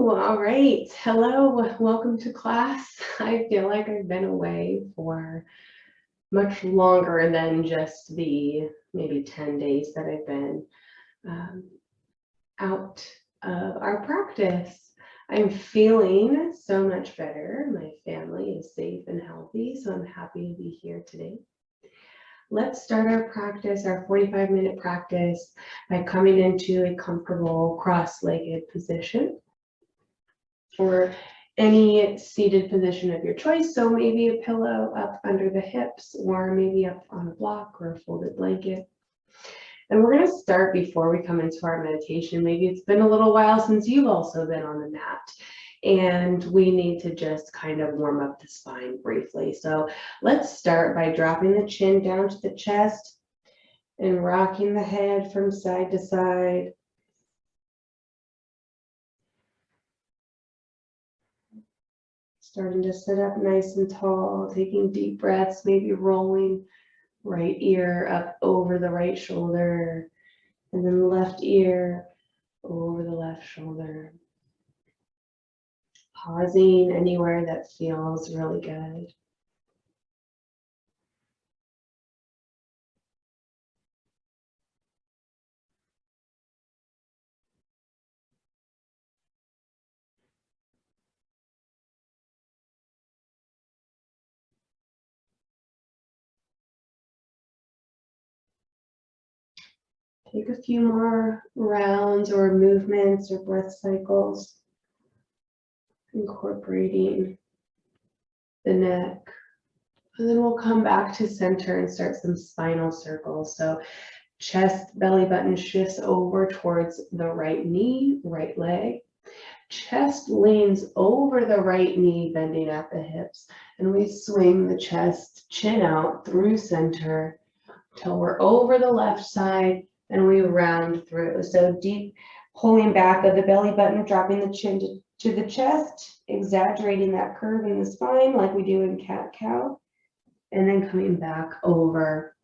All right. Hello, welcome to class. I feel like I've been away for much longer than just the maybe 10 days that I've been out of our practice. I'm feeling so much better. My family is safe and healthy, so I'm happy to be here today. Let's start our practice, our 45-minute practice, by coming into a comfortable cross-legged position or any seated position of your choice. So maybe a pillow up under the hips, or maybe up on a block or a folded blanket. And we're going to start before we come into our meditation. Maybe it's been a little while since you've also been on the mat, and we need to just kind of warm up the spine briefly. So let's start by dropping the chin down to the chest and rocking the head from side to side. Starting to sit up nice and tall, taking deep breaths, maybe rolling right ear up over the right shoulder, and then left ear over the left shoulder. Pausing anywhere that feels really good. Take a few more rounds or movements or breath cycles, incorporating the neck. And then we'll come back to center and start some spinal circles. So chest, belly button shifts over towards the right knee, right leg. Chest leans over the right knee, bending at the hips. And we swing the chest, chin out through center till we're over the left side, and we round through. So deep pulling back of the belly button, dropping the chin to the chest, exaggerating that curve in the spine like we do in cat-cow, and then coming back over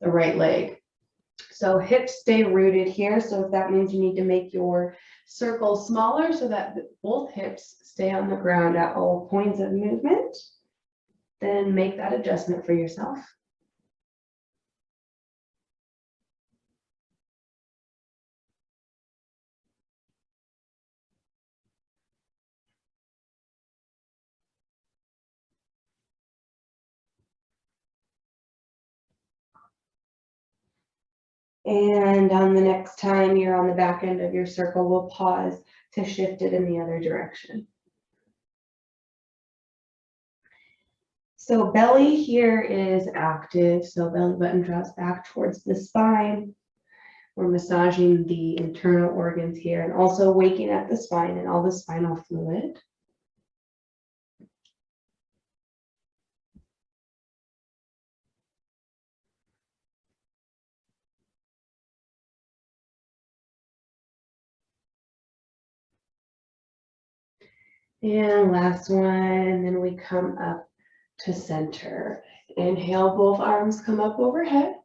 the right leg. So hips stay rooted here. So if that means you need to make your circle smaller so that both hips stay on the ground at all points of movement, then make that adjustment for yourself. And on the next time you're on the back end of your circle, we'll pause to shift it in the other direction. So belly here is active. So belly button drops back towards the spine. We're massaging the internal organs here and also waking up the spine and all the spinal fluid. And last one, and then we come up to center. Inhale, both arms come up overhead.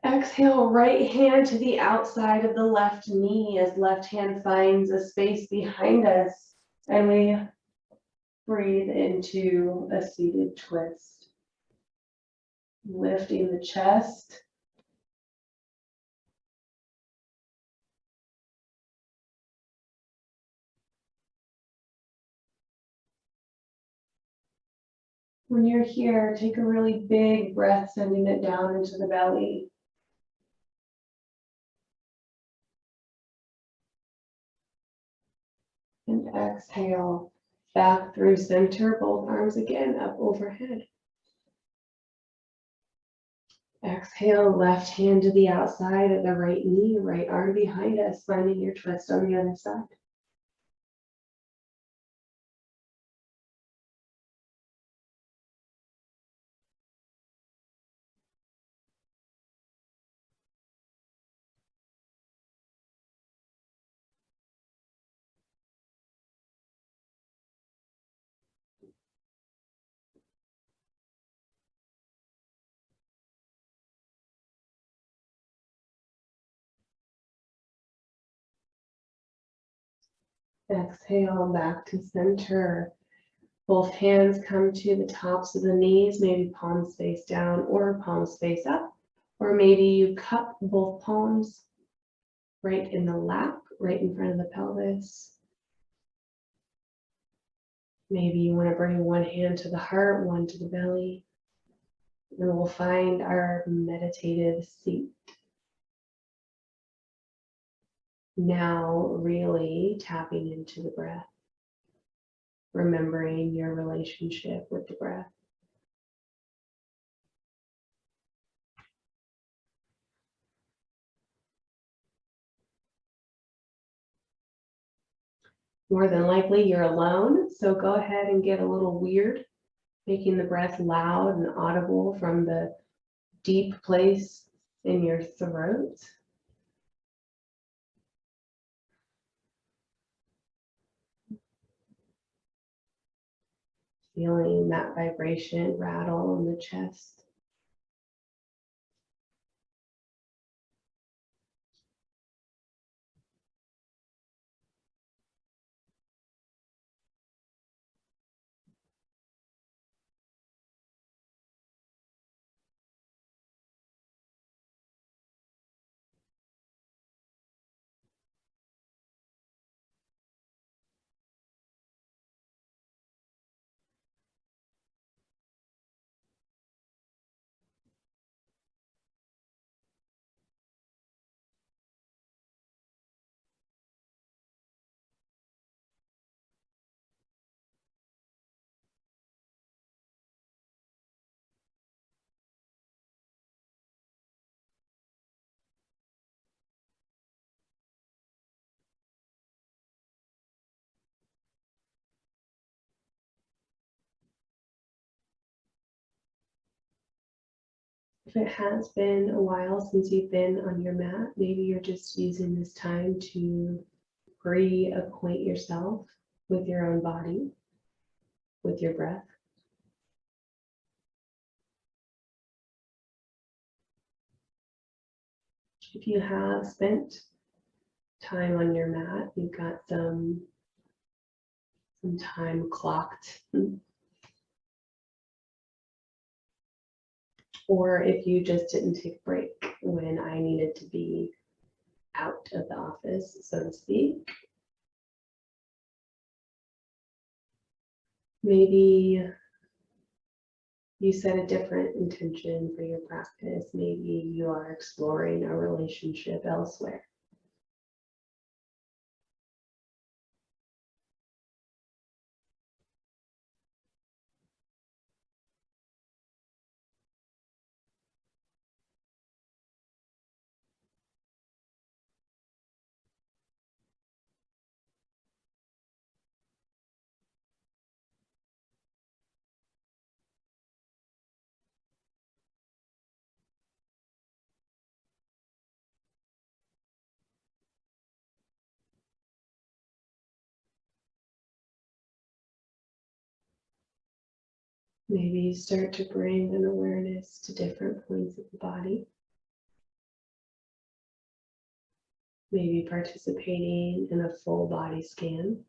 Exhale, right hand to the outside of the left knee as left hand finds a space behind us. And we breathe into a seated twist. Lifting the chest. When you're here, take a really big breath, sending it down into the belly. And exhale, back through center, both arms again up overhead. Exhale, left hand to the outside of the right knee, right arm behind us, finding your twist on the other side. Exhale back to center. Both hands come to the tops of the knees, maybe palms face down or palms face up. Or maybe you cup both palms right in the lap, right in front of the pelvis. Maybe you want to bring one hand to the heart, one to the belly. And we'll find our meditative seat. Now really tapping into the breath, remembering your relationship with the breath. More than likely you're alone, so go ahead and get a little weird, making the breath loud and audible from the deep place in your throat. Feeling that vibration rattle in the chest. If it has been a while since you've been on your mat, maybe you're just using this time to reacquaint yourself with your own body, with your breath. If you have spent time on your mat, you've got some time clocked. Or if you just didn't take a break when I needed to be out of the office, so to speak. Maybe you set a different intention for your practice. Maybe you are exploring a relationship elsewhere. Maybe you start to bring an awareness to different points of the body. Maybe participating in a full body scan.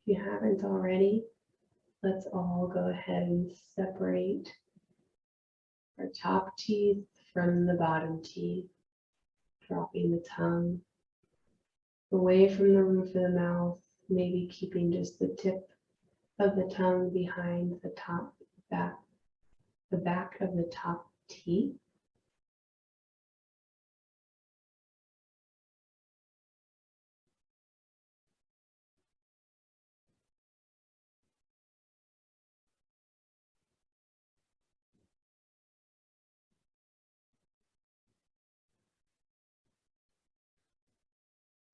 If you haven't already, let's all go ahead and separate our top teeth from the bottom teeth, dropping the tongue away from the roof of the mouth, maybe keeping just the tip of the tongue behind the back of the top teeth.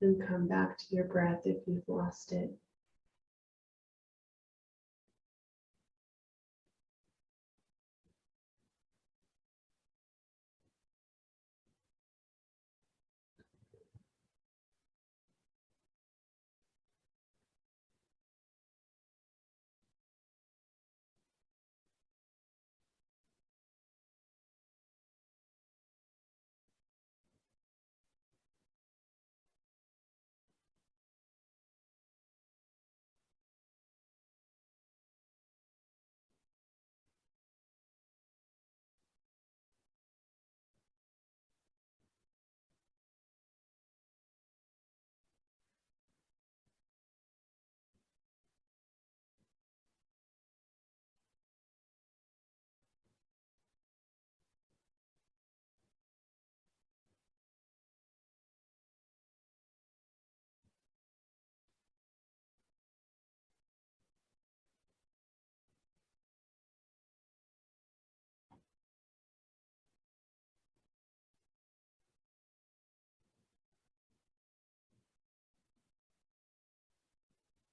And come back to your breath if you've lost it.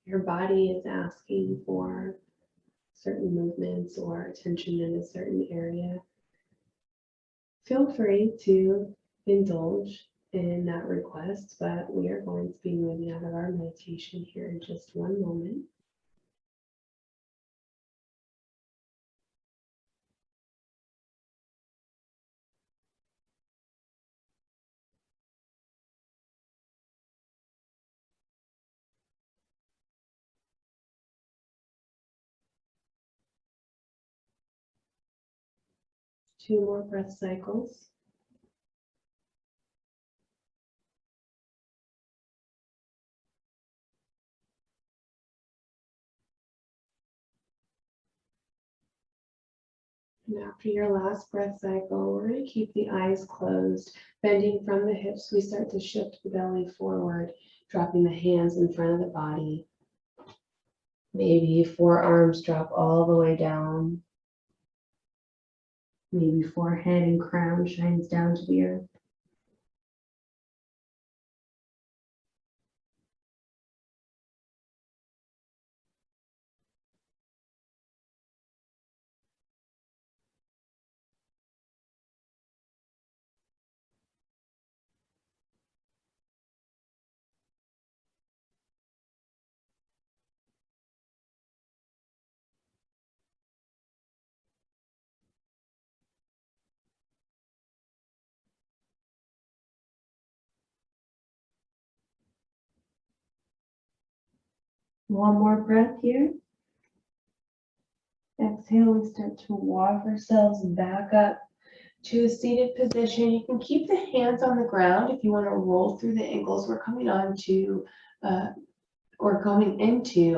Your body is asking for certain movements or attention in a certain area. Feel free to indulge in that request, but we are going to be moving out of our meditation here in just one moment. Two more breath cycles. And after your last breath cycle, we're going to keep the eyes closed, bending from the hips. We start to shift the belly forward, dropping the hands in front of the body. Maybe forearms drop all the way down. Maybe forehead and crown shines down to the earth. One more breath here. Exhale, we start to walk ourselves back up to a seated position. You can keep the hands on the ground if you want to roll through the ankles. We're coming into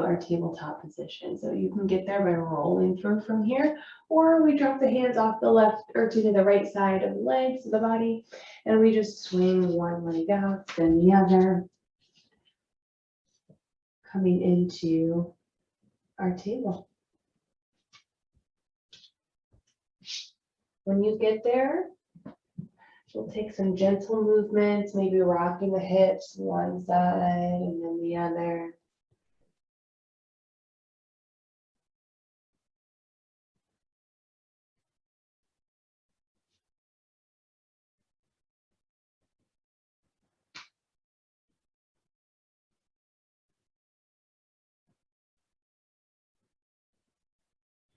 our tabletop position. So you can get there by rolling through from here, or we drop the hands off the left or to the right side of the legs of the body, and we just swing one leg out, then the other, coming into our table. When you get there, we'll take some gentle movements, maybe rocking the hips one side and then the other.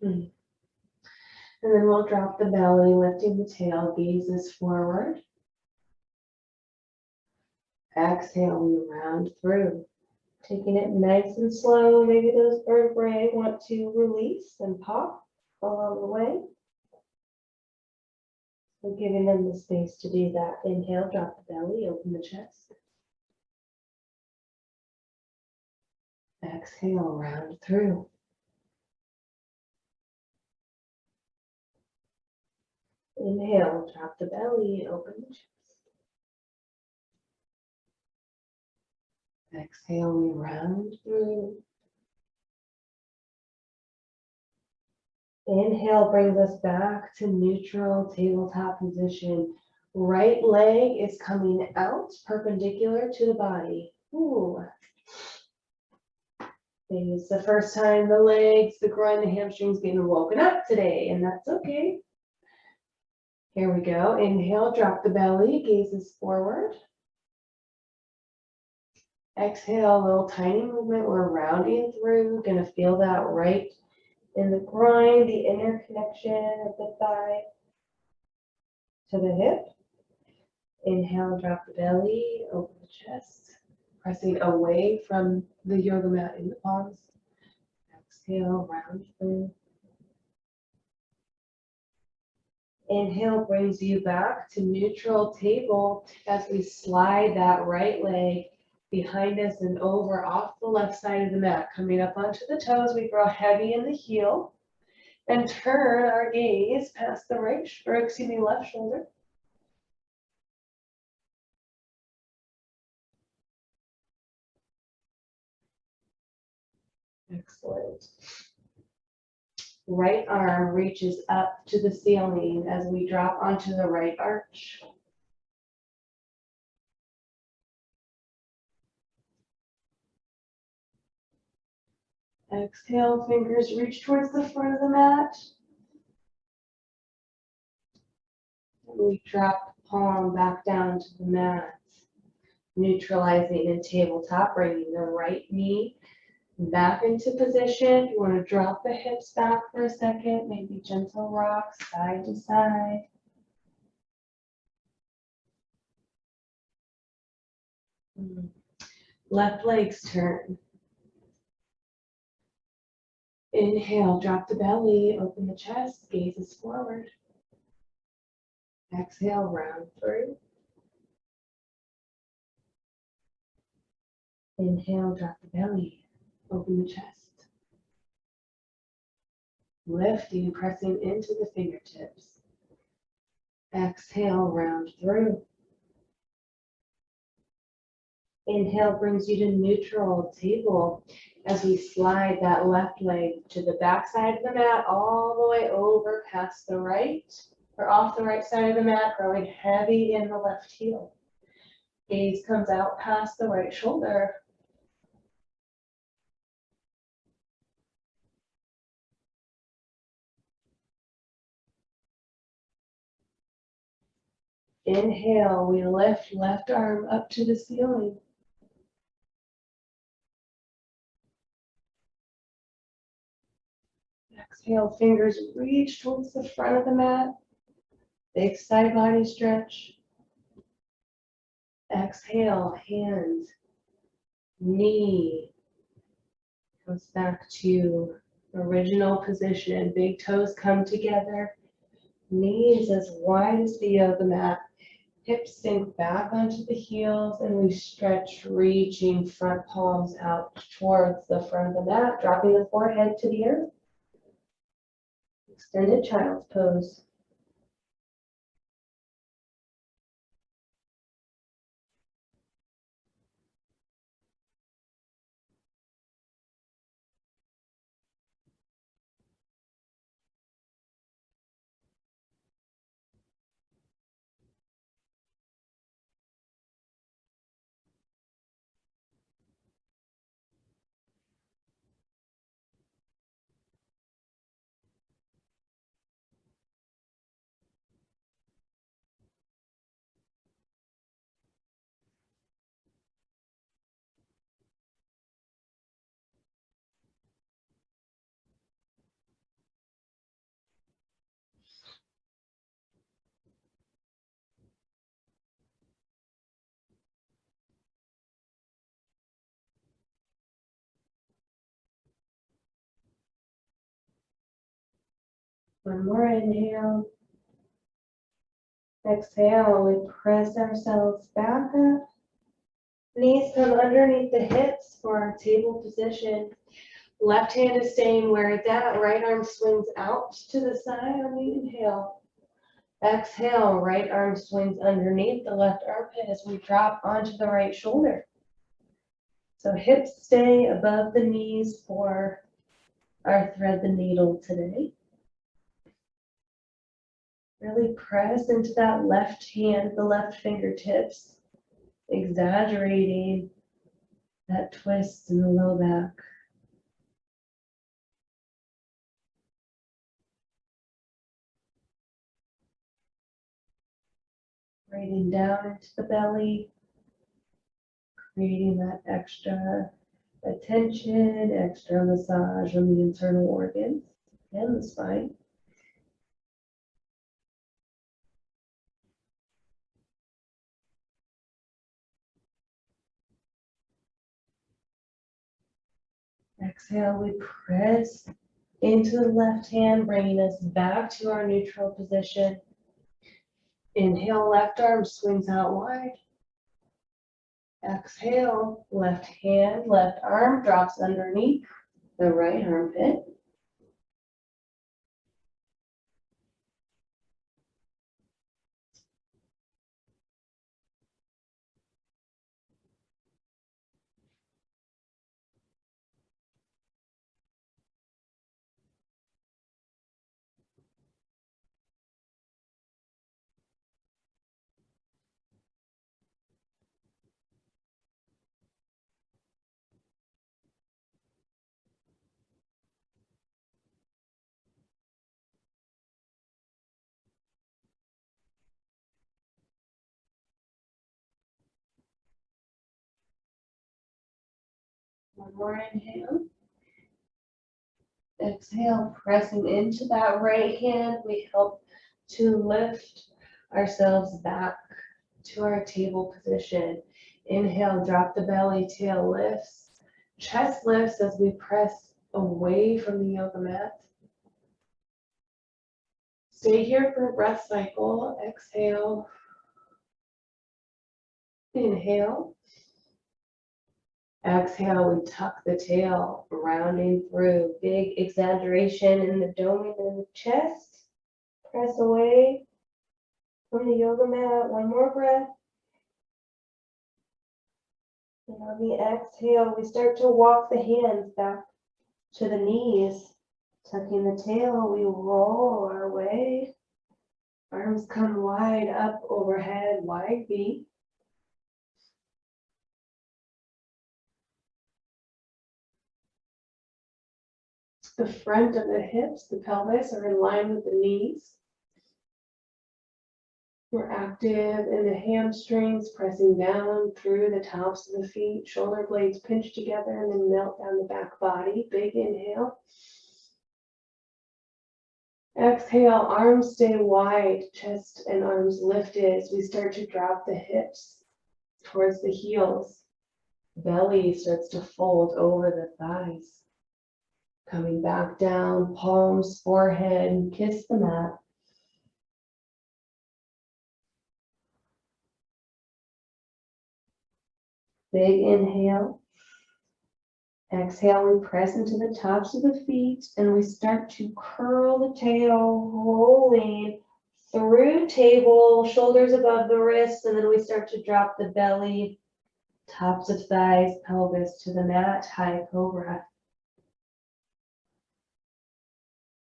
And then we'll drop the belly, lifting the tail, gazes forward. Exhale, we round through. Taking it nice and slow. Maybe those vertebrae want to release and pop along the way. So giving them the space to do that. Inhale, drop the belly, open the chest. Exhale, round through. Inhale, drop the belly, open the chest. Exhale, we round through. Inhale brings us back to neutral tabletop position. Right leg is coming out perpendicular to the body. Ooh. Maybe it's the first time the legs, the groin, the hamstrings getting woken up today, and that's okay. Here we go. Inhale, drop the belly, gazes forward. Exhale, a little tiny movement. We're rounding through. Gonna feel that right in the groin, the inner connection of the thigh to the hip. Inhale, drop the belly, open the chest, pressing away from the yoga mat in the palms. Exhale, round through. Inhale brings you back to neutral table as we slide that right leg behind us and over off the left side of the mat. Coming up onto the toes, we grow heavy in the heel and turn our gaze past the left shoulder. Excellent. Right arm reaches up to the ceiling as we drop onto the right arch. Exhale, fingers reach towards the front of the mat. We drop the palm back down to the mat, neutralizing in tabletop, bringing the right knee back into position. You want to drop the hips back for a second, maybe gentle rock side to side. Left legs turn. Inhale, drop the belly, open the chest, gazes forward. Exhale, round through. Inhale, drop the belly, open the chest. Lifting, pressing into the fingertips. Exhale, round through. Inhale brings you to neutral table as we slide that left leg to the back side of the mat, all the way over past the right, or off the right side of the mat, growing heavy in the left heel. Gaze comes out past the right shoulder. Inhale, we lift left arm up to the ceiling. Exhale, fingers reach towards the front of the mat. Big side body stretch. Exhale, hands, knee. Comes back to original position. Big toes come together. Knees as wide as the yoga mat. Hips sink back onto the heels and we stretch, reaching front palms out towards the front of the mat, dropping the forehead to the earth. Extended child's pose. One more inhale. Exhale, we press ourselves back up. Knees come underneath the hips for our table position. Left hand is staying where it's at. Right arm swings out to the side on the inhale. Exhale, right arm swings underneath the left armpit as we drop onto the right shoulder. So hips stay above the knees for our thread the needle today. Really press into that left hand, the left fingertips, exaggerating that twist in the low back. Breathing down into the belly, creating that extra attention, extra massage on the internal organs and the spine. Exhale, we press into the left hand, bringing us back to our neutral position. Inhale, left arm swings out wide. Exhale, left hand, left arm drops underneath the right armpit. One more inhale. Exhale, pressing into that right hand, we help to lift ourselves back to our table position. Inhale, drop the belly, tail lifts, chest lifts as we press away from the yoga mat. Stay here for a breath cycle. Exhale, inhale. Exhale, we tuck the tail, rounding through. Big exaggeration in the dome in the chest. Press away from the yoga mat. One more breath. And on the exhale, we start to walk the hands back to the knees. Tucking the tail, we roll our way. Arms come wide up overhead, wide V. The front of the hips, the pelvis are in line with the knees. We're active in the hamstrings, pressing down through the tops of the feet, shoulder blades pinch together and then melt down the back body. Big inhale. Exhale, arms stay wide, chest and arms lifted as we start to drop the hips towards the heels. Belly starts to fold over the thighs. Coming back down, palms, forehead, kiss the mat. Big inhale. Exhale, we press into the tops of the feet and we start to curl the tail, rolling through table, shoulders above the wrists, and then we start to drop the belly, tops of thighs, pelvis to the mat, high cobra.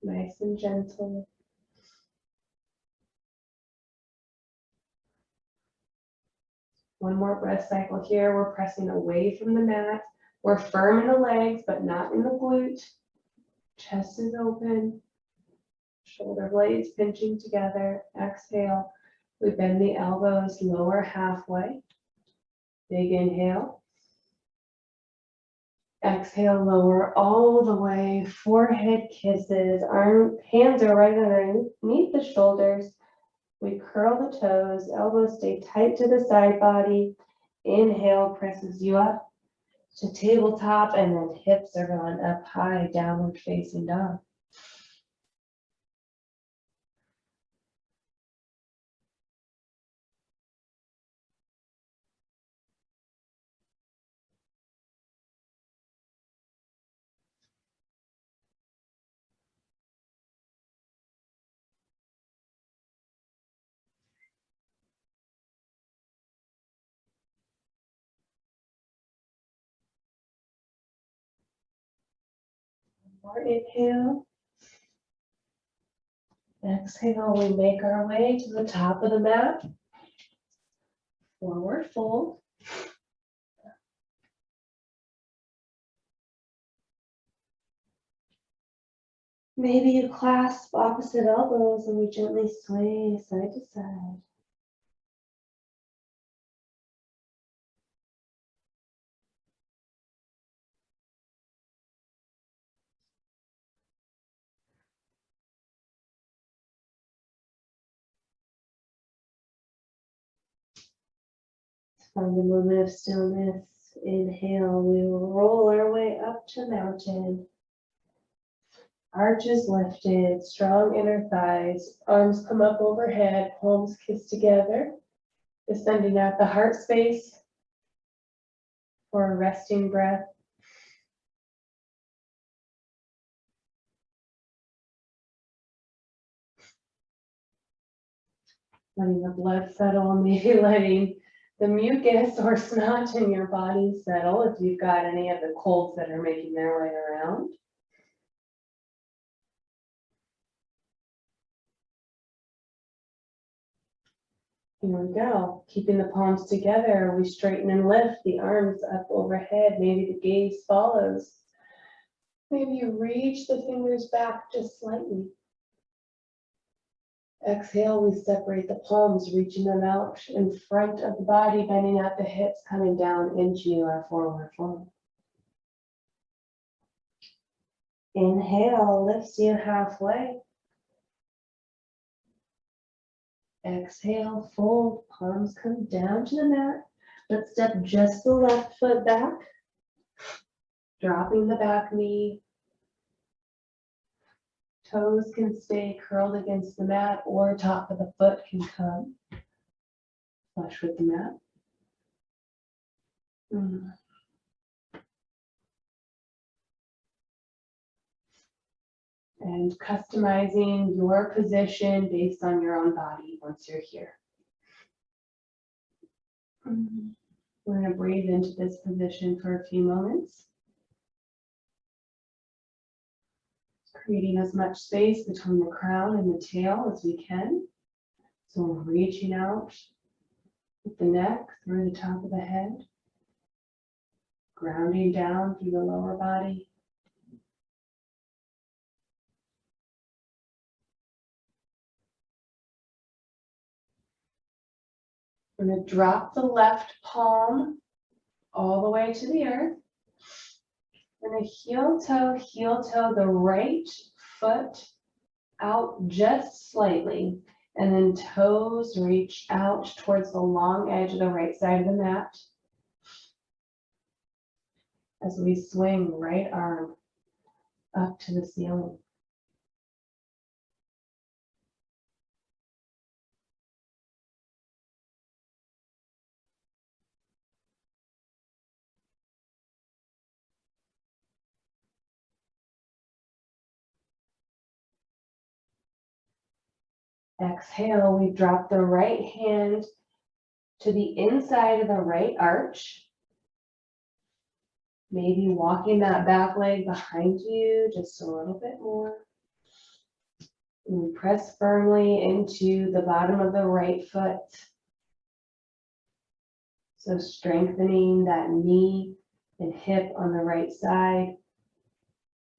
Nice and gentle. One more breath cycle here. We're pressing away from the mat. We're firm in the legs, but not in the glute. Chest is open. Shoulder blades pinching together. Exhale. We bend the elbows, lower halfway. Big inhale. Exhale, lower all the way. Forehead kisses. Hands are right underneath the shoulders. We curl the toes. Elbows stay tight to the side body. Inhale presses you up to tabletop, and then hips are going up high, downward facing dog. More inhale. Exhale, we make our way to the top of the mat. Forward fold. Maybe you clasp opposite elbows and we gently sway side to side. Find a moment of stillness. Inhale, we will roll our way up to mountain. Arches lifted, strong inner thighs, arms come up overhead, palms kiss together, descending at the heart space for a resting breath. Letting the blood settle, maybe letting the mucus or snot in your body settle if you've got any of the colds that are making their way around. Here we go. Keeping the palms together, we straighten and lift the arms up overhead. Maybe the gaze follows. Maybe you reach the fingers back just slightly. Exhale, we separate the palms, reaching them out in front of the body, bending at the hips, coming down into our forward fold. Inhale, lifts you halfway. Exhale, fold, palms come down to the mat. Let's step just the left foot back, dropping the back knee. Toes can stay curled against the mat or top of the foot can come flush with the mat. And customizing your position based on your own body once you're here. We're going to breathe into this position for a few moments, creating as much space between the crown and the tail as we can. So we're reaching out with the neck through the top of the head, grounding down through the lower body. We're going to drop the left palm all the way to the earth. We're going to heel toe the right foot out just slightly, and then toes reach out towards the long edge of the right side of the mat. As we swing right arm up to the ceiling. Exhale, we drop the right hand to the inside of the right arch. Maybe walking that back leg behind you just a little bit more. And we press firmly into the bottom of the right foot. So strengthening that knee and hip on the right side.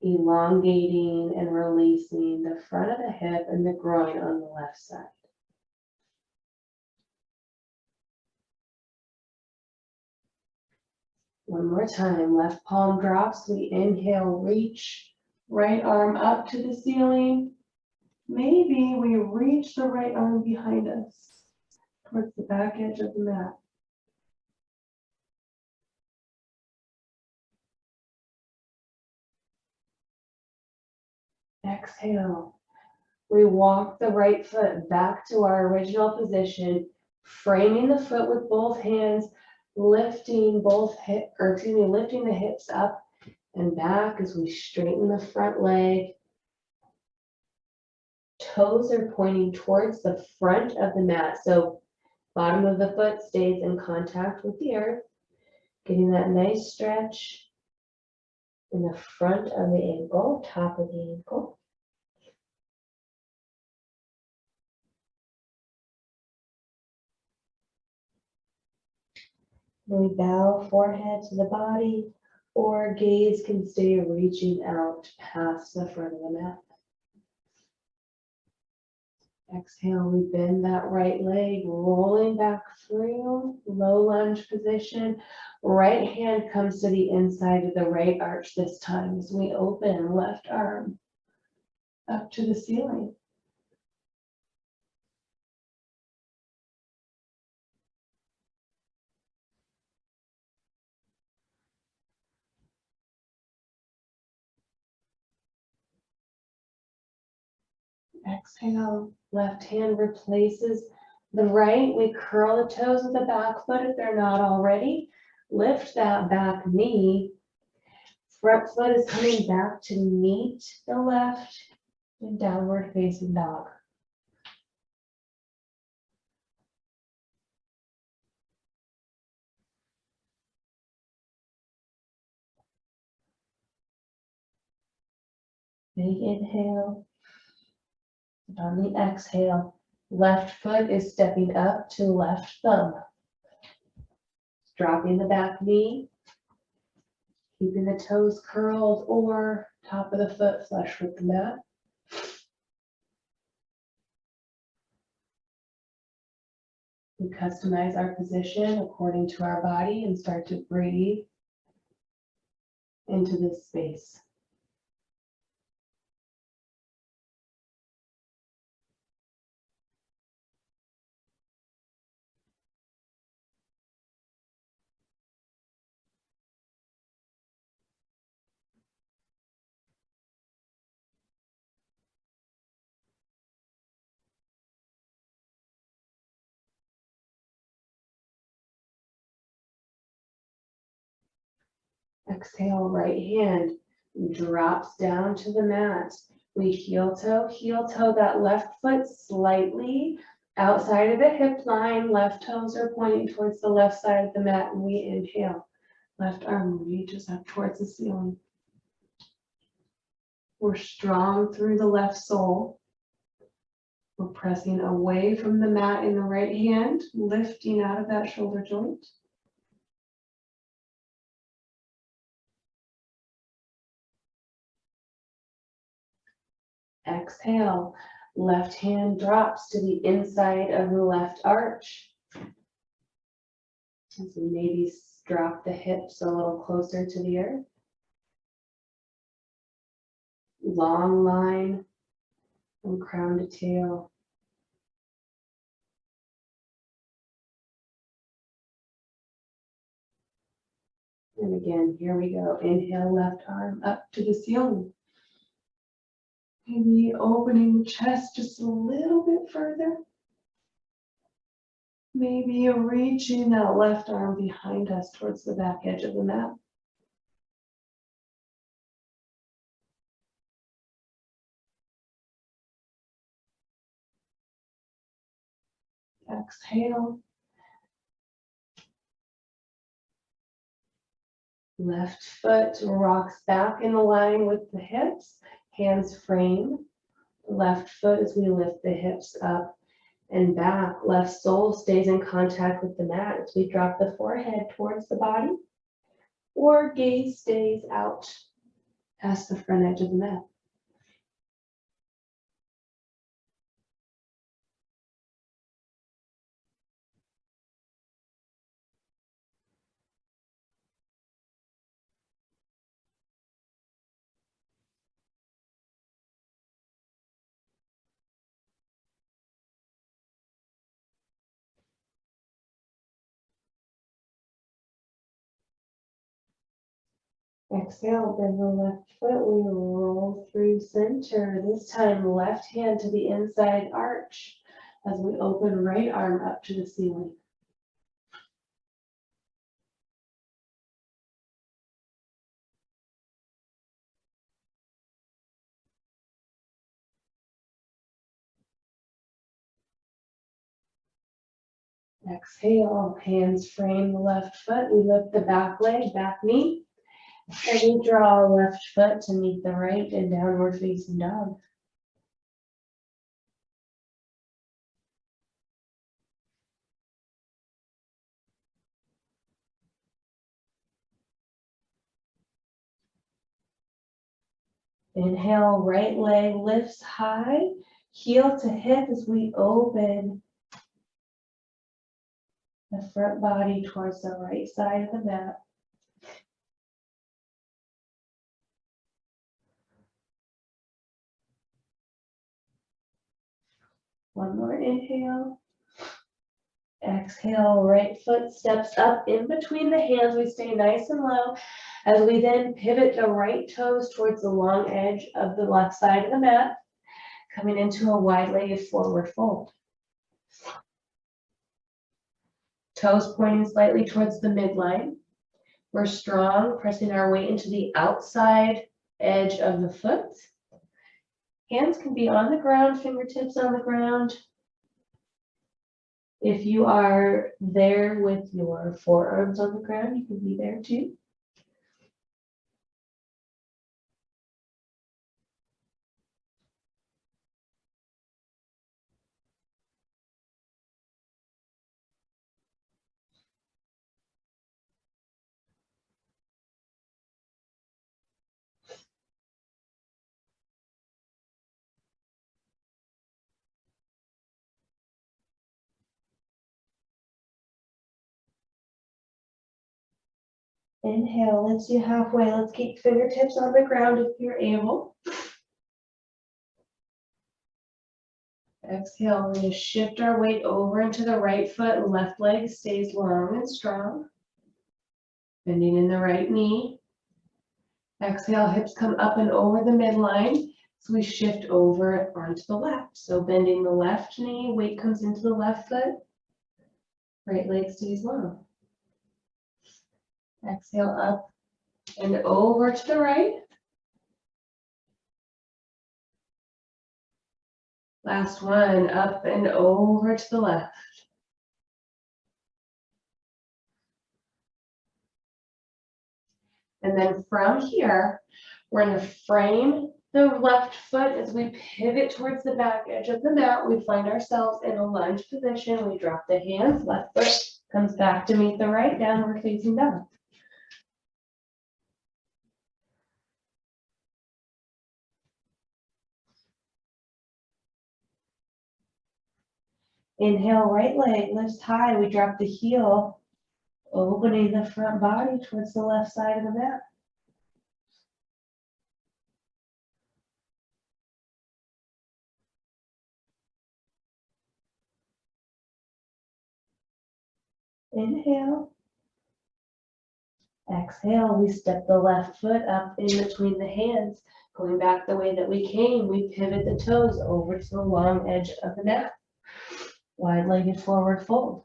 Elongating and releasing the front of the hip and the groin on the left side. One more time, left palm drops, we inhale, reach, right arm up to the ceiling. Maybe we reach the right arm behind us towards the back edge of the mat. Exhale. We walk the right foot back to our original position, framing the foot with both hands, lifting lifting the hips up and back as we straighten the front leg. Toes are pointing towards the front of the mat, so bottom of the foot stays in contact with the earth, getting that nice stretch in the front of the ankle, top of the ankle. We bow forehead to the body, or gaze can stay reaching out past the front of the mat. Exhale, we bend that right leg, rolling back through, low lunge position. Right hand comes to the inside of the right arch this time as we open left arm up to the ceiling. Exhale, left hand replaces the right. We curl the toes of the back foot if they're not already. Lift that back knee. Front foot is coming back to meet the left in downward facing dog. Big inhale. And on the exhale, left foot is stepping up to left thumb. Dropping the back knee. Keeping the toes curled or top of the foot flush with the mat. We customize our position according to our body and start to breathe into this space. Exhale, right hand drops down to the mat. We heel toe that left foot slightly outside of the hip line. Left toes are pointing towards the left side of the mat, and we inhale. Left arm reaches up towards the ceiling. We're strong through the left sole. We're pressing away from the mat in the right hand, lifting out of that shoulder joint. Exhale, left hand drops to the inside of the left arch. As we maybe drop the hips a little closer to the earth. Long line from crown to tail. And again, here we go. Inhale, left arm up to the ceiling. Maybe opening the chest just a little bit further. Maybe reaching that left arm behind us towards the back edge of the mat. Exhale. Left foot rocks back in line with the hips. Hands frame. Left foot as we lift the hips up and back. Left sole stays in contact with the mat as we drop the forehead towards the body. Or gaze stays out past the front edge of the mat. Exhale, bend the left foot, we roll through center. This time, left hand to the inside arch as we open right arm up to the ceiling. Exhale, hands frame the left foot. We lift the back leg, back knee. And we draw left foot to meet the right in downward facing dog. Inhale, right leg lifts high, heel to hip as we open the front body towards the right side of the mat. One more inhale. Exhale, right foot steps up in between the hands. We stay nice and low as we then pivot the right toes towards the long edge of the left side of the mat, coming into a wide-legged forward fold. Toes pointing slightly towards the midline. We're strong, pressing our weight into the outside edge of the foot. Hands can be on the ground, fingertips on the ground. If you are there with your forearms on the ground, you can be there too. Inhale lifts you halfway. Let's keep fingertips on the ground if you're able. Exhale, we're going to shift our weight over into the right foot and left leg stays long and strong. Bending in the right knee. Exhale, hips come up and over the midline. So we shift over onto the left. So bending the left knee, weight comes into the left foot. Right leg stays long. Exhale up and over to the right. Last one, up and over to the left. And then from here, we're going to frame the left foot as we pivot towards the back edge of the mat. We find ourselves in a lunge position. We drop the hands, left foot comes back to meet the right, downward facing dog. Inhale, right leg lifts high. We drop the heel, opening the front body towards the left side of the mat. Inhale. Exhale, we step the left foot up in between the hands, going back the way that we came. We pivot the toes over to the long edge of the mat. Wide-legged forward fold.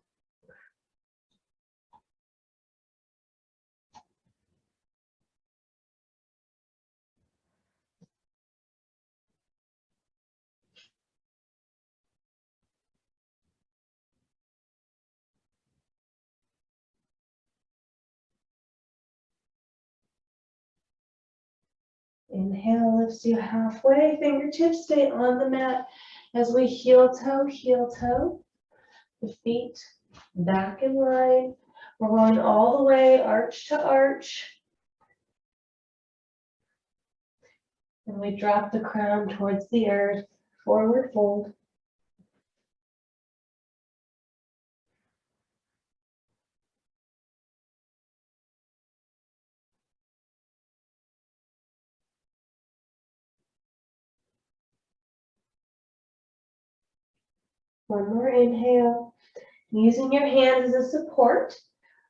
Inhale lifts you halfway. Fingertips stay on the mat as we heel toe. The feet back in line. We're going all the way, arch to arch. And we drop the crown towards the earth, forward fold. One more inhale. Using your hands as a support,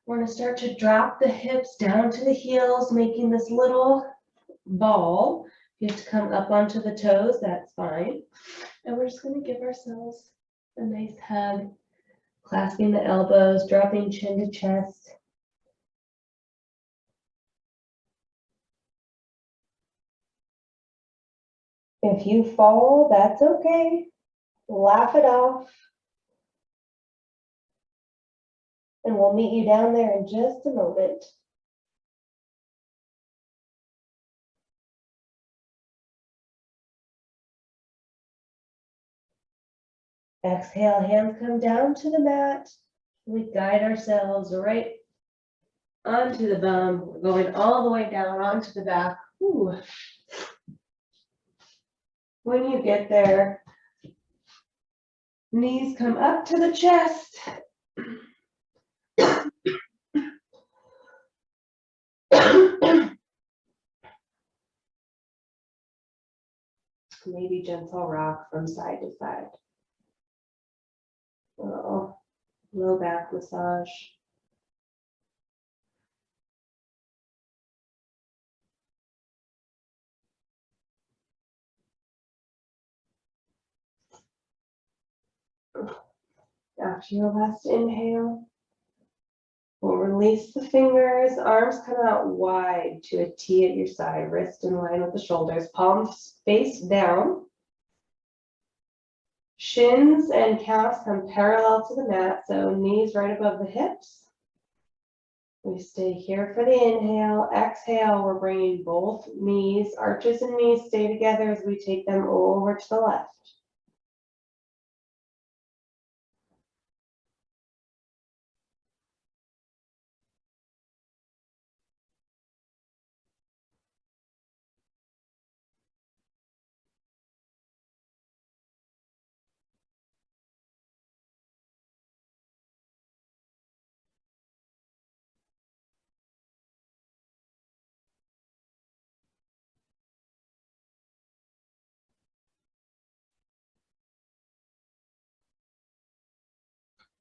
we're going to start to drop the hips down to the heels, making this little ball. You have to come up onto the toes, that's fine. And we're just going to give ourselves a nice hug, clasping the elbows, dropping chin to chest. If you fall, that's okay. Laugh it off. And we'll meet you down there in just a moment. Exhale, hands come down to the mat. We guide ourselves right onto the bum. We're going all the way down onto the back. Ooh. When you get there, knees come up to the chest. Maybe gentle rock from side to side. Oh, low back massage. After your last inhale, we'll release the fingers, arms come out wide to a T at your side, wrist in line with the shoulders, palms face down. Shins and calves come parallel to the mat, so knees right above the hips. We stay here for the inhale. Exhale, we're bringing both knees, arches and knees stay together as we take them over to the left.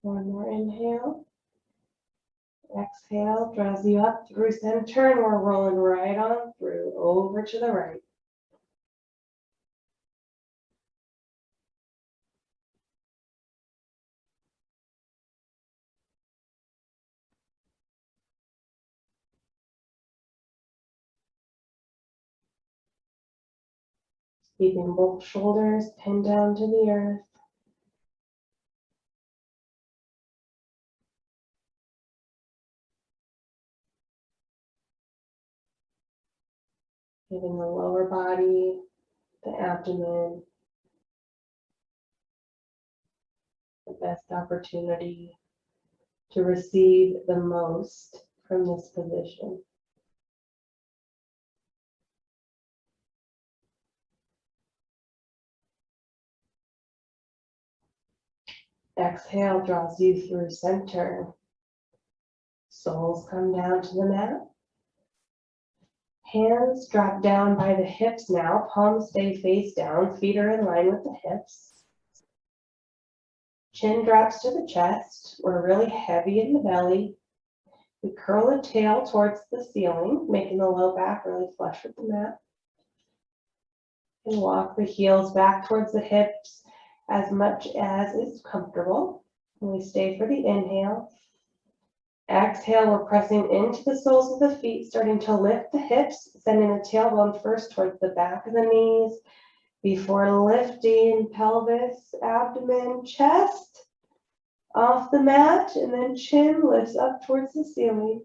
One more inhale. Exhale, draws you up through center, and we're rolling right on through, over to the right. Keeping both shoulders pinned down to the earth. Giving the lower body, the abdomen, the best opportunity to receive the most from this position. Exhale draws you through center. Soles come down to the mat. Hands drop down by the hips now. Palms stay face down. Feet are in line with the hips. Chin drops to the chest. We're really heavy in the belly. We curl the tail towards the ceiling, making the low back really flush with the mat. And walk the heels back towards the hips as much as is comfortable. And we stay for the inhale. Exhale, we're pressing into the soles of the feet, starting to lift the hips, sending the tailbone first towards the back of the knees before lifting pelvis, abdomen, chest off the mat, and then chin lifts up towards the ceiling.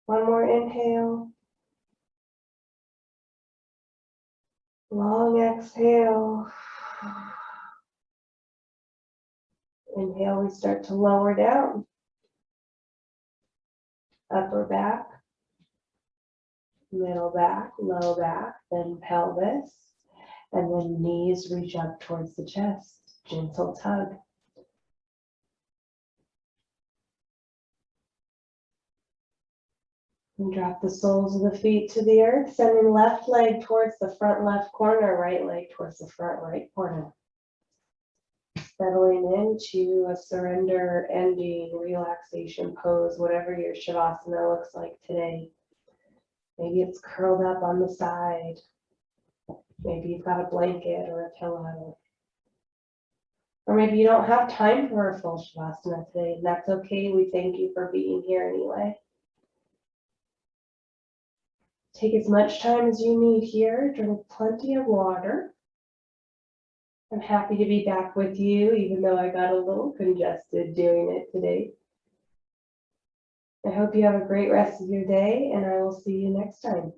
One more inhale. Long exhale. Inhale, we start to lower down. Upper back, middle back, low back, then pelvis, and then knees reach up towards the chest. Gentle tug. And drop the soles of the feet to the earth, sending left leg towards the front left corner, right leg towards the front right corner. Settling into a surrender, ending, relaxation pose, whatever your Shavasana looks like today. Maybe it's curled up on the side. Maybe you've got a blanket or a pillow. Or maybe you don't have time for a full Shavasana today, and that's okay. We thank you for being here anyway. Take as much time as you need here. Drink plenty of water. I'm happy to be back with you, even though I got a little congested doing it today. I hope you have a great rest of your day, and I will see you next time.